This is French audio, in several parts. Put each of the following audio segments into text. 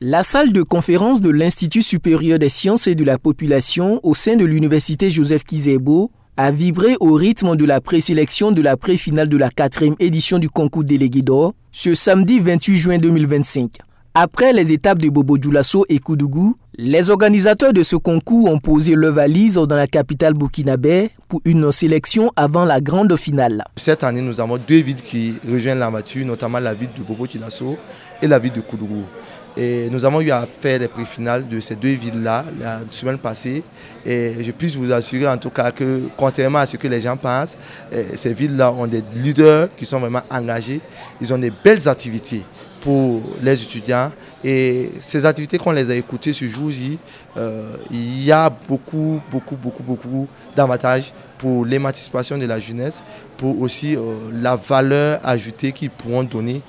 La salle de conférence de l'Institut supérieur des sciences et de la population au sein de l'Université Joseph Kizerbo a vibré au rythme de la présélection de la pré-finale de la 4e édition du concours délégué d'or ce samedi 28 juin 2025. Après les étapes de Bobo Dioulasso et Koudougou, les organisateurs de ce concours ont posé leurs valises dans la capitale burkinabé pour une sélection avant la grande finale. Cette année, nous avons 2 villes qui rejoignent l'armature, notamment la ville de Bobo Dioulasso et la ville de Koudougou. Et nous avons eu à faire les pré-finales de ces 2 villes-là la semaine passée. Et je puis vous assurer en tout cas que, contrairement à ce que les gens pensent, ces villes-là ont des leaders qui sont vraiment engagés. Ils ont des belles activités pour les étudiants. Et ces activités, qu'on les a écoutées ce jour-ci, il y a beaucoup d'avantages pour l'émancipation de la jeunesse, pour aussi la valeur ajoutée qu'ils pourront donner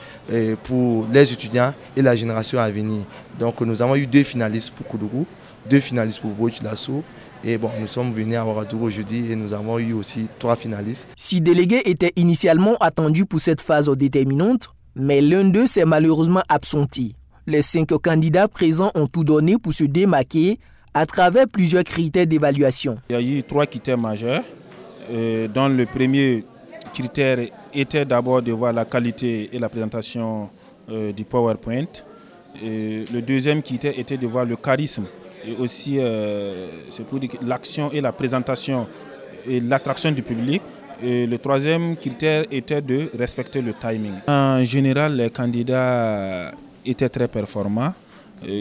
pour les étudiants et la génération à venir. Donc nous avons eu 2 finalistes pour Koudougou, 2 finalistes pour Bobo Dioulasso. Et bon, nous sommes venus à Ouagadougou aujourd'hui et nous avons eu aussi 3 finalistes. 6 délégués étaient initialement attendus pour cette phase déterminante, mais l'un d'eux s'est malheureusement absenté. Les 5 candidats présents ont tout donné pour se démarquer à travers plusieurs critères d'évaluation. Il y a eu 3 critères majeurs, dont le premier critère était d'abord de voir la qualité et la présentation du PowerPoint. Le deuxième critère était de voir le charisme et aussi l'action et la présentation et l'attraction du public. Et le troisième critère était de respecter le timing. En général, les candidats étaient très performants,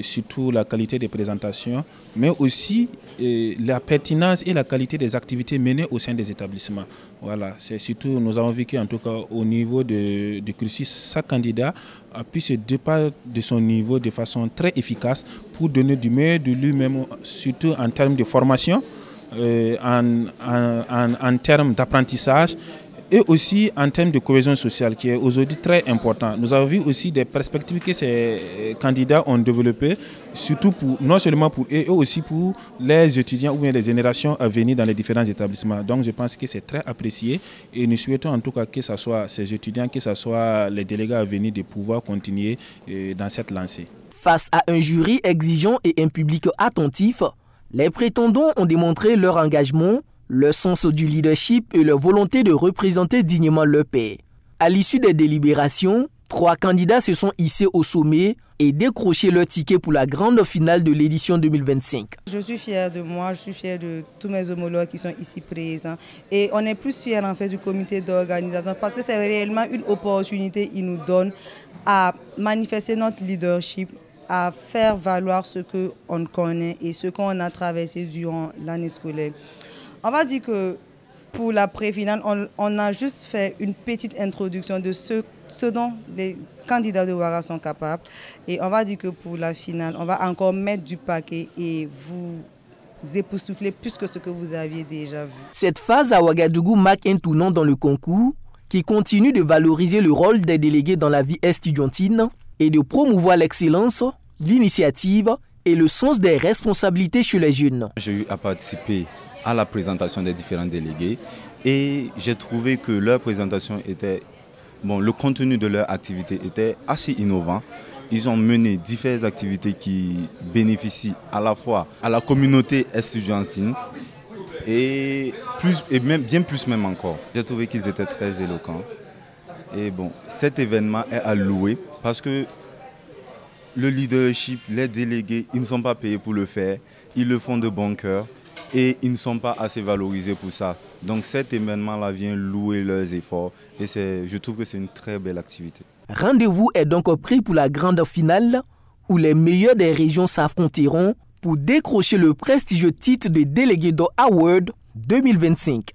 surtout la qualité des présentations, mais aussi la pertinence et la qualité des activités menées au sein des établissements. Voilà, c'est surtout, nous avons vu qu'en tout cas au niveau du cursus, chaque candidat a pu se dépasser de son niveau de façon très efficace pour donner du meilleur de lui-même, surtout en termes de formation, en termes d'apprentissage et aussi en termes de cohésion sociale qui est aujourd'hui très important. Nous avons vu aussi des perspectives que ces candidats ont développées, surtout non seulement pour eux, mais aussi pour les étudiants ou bien les générations à venir dans les différents établissements. Donc je pense que c'est très apprécié et nous souhaitons en tout cas que ce soit ces étudiants, que ce soit les délégués à venir de pouvoir continuer dans cette lancée. Face à un jury exigeant et un public attentif, les prétendants ont démontré leur engagement, leur sens du leadership et leur volonté de représenter dignement leur pays. À l'issue des délibérations, 3 candidats se sont hissés au sommet et décroché leur ticket pour la grande finale de l'édition 2025. Je suis fière de moi, je suis fière de tous mes homologues qui sont ici présents. Et on est plus fiers en fait du comité d'organisation parce que c'est réellement une opportunité qu'ils nous donnent à manifester notre leadership, à faire valoir ce qu'on connaît et ce qu'on a traversé durant l'année scolaire. On va dire que pour la pré-finale, on a juste fait une petite introduction de ce dont les candidats de Ouaga sont capables. Et on va dire que pour la finale, on va encore mettre du paquet et vous époustoufler plus que ce que vous aviez déjà vu. Cette phase à Ouagadougou marque un tournant dans le concours qui continue de valoriser le rôle des délégués dans la vie estudiantine et de promouvoir l'excellence, l'initiative et le sens des responsabilités chez les jeunes. J'ai eu à participer à la présentation des différents délégués et j'ai trouvé que leur présentation était, le contenu de leur activité était assez innovant. Ils ont mené diverses activités qui bénéficient à la fois à la communauté estudiantine et bien plus même encore. J'ai trouvé qu'ils étaient très éloquents. Et cet événement est à louer parce que le leadership, les délégués, ils ne sont pas payés pour le faire, ils le font de bon cœur et ils ne sont pas assez valorisés pour ça. Donc cet événement-là vient louer leurs efforts et je trouve que c'est une très belle activité. Rendez-vous est donc pris pour la grande finale où les meilleurs des régions s'affronteront pour décrocher le prestigieux titre de délégué d'or Award 2025.